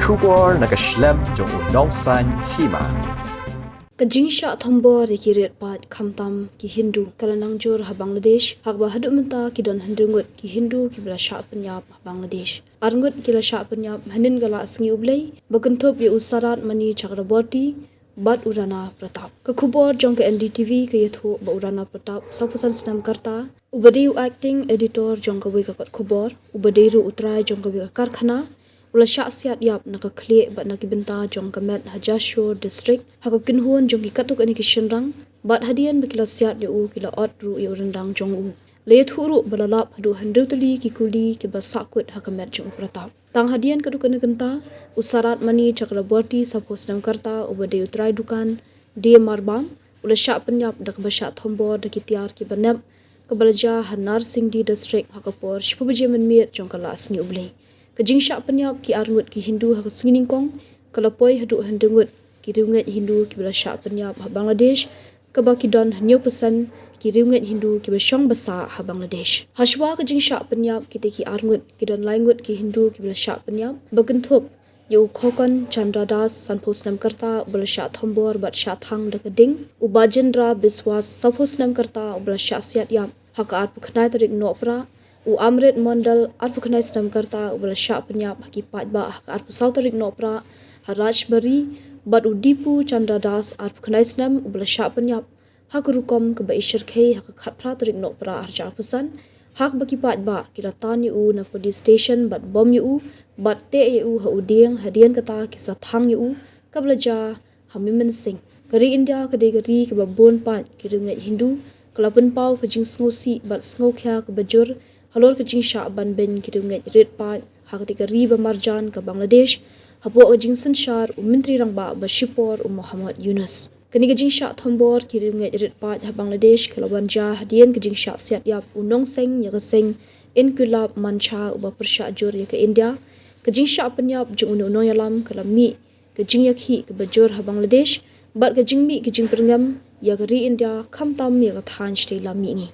Kubor nakaslem jong unongsan Hima. Ka Jingshah thombo rikiret pat khamtam ki Hindu kalanang jor ha Bangladesh hakba hadu menta ki don Ngut ki Hindu ki bla Shah Pynïap ha Bangladesh Ngut ki la Shah Pynïap hanin gala asngi ublei bakanthop ye usarat mani chakraborti bat urana pratap ka khubor jong ka NDTV ka yatho ba urana pratap sapusan snam karta ubadeu acting editor jong ka ka khubor ubadeu utrai jong ka karkhana ula syaksiat yap naka khle bat naki benta jong ka met hajasho district haka kinhuan jong ki katuk ani ki shenrang bat hadian bekila siat yu kila ot ru yu rendang jong u le thuru balalap hadu handrutli ki kuli ki basakut haka met jong pratap tang hadian kaduk ani kenta usarat mani chakraborti sapos nam karta ubade utrai dukan dia marbam ula Shah Pynïap dak basha thombor dak tiar ki banap kabalaja hanar singdi district haka por shpubaje menmir jong kala asni ublei ka Jingshah Pynïap ki Ngut ki Hindu ha singning kong kalapoi hadu Ngut ki Ngut Hindu ki bala Shah Pynïap ha Bangladesh ka ba ki don new pesan ki Ngut Hindu ki ba shong basa ha Bangladesh hashwa ka Jingshah Pynïap ki te ki Ngut ki don Ngut ki Hindu ki bala Shah Pynïap baganthop yu khokon Chandra Das sanpos nam karta bala Shah thombor bat Shah thang da ding ubajendra biswas sapos nam karta bala Shah siat yap ha ka arpu khnai tarik nopra u amrit mondal arpu khnai snam karta ubala Shah Pynïap haki patba hak arpu sautarik nopra harajbari bat u dipu Chandra Das arpu khnai snam ubala Shah Pynïap hak rukom ke ba ishar khei hak khapra tarik nopra arja pusan hak baki patba kila tan yu na police station bat bom yu bat te yu ha uding hadian kata kisa thang yu kablaja hamimen sing kari India kade gari ke ba bon pat ki Ngut Hindu kalapun pau ke jing sngosi bat sngokhya ke bajur halor ke Jingshah ban ben ki Ngut red pat hak te gari ba marjan ke Bangladesh hapo ke jingsan shar u menteri rangba ba shipor u Muhammad Yunus kani ke Jingshah thombor ki Ngut red pat ha Bangladesh kalawanja hadian ke Jingshah siat yap unong seng ya ke seng inkulab mancha u ba persha jor ya ke India ke Jingshah Pynïap jung uno yalam kalami ke jingyakhi ke bajor ha Bangladesh bat ke jingmi ke jingperngam ya ke ri India khamtam ya ke than stay lami ni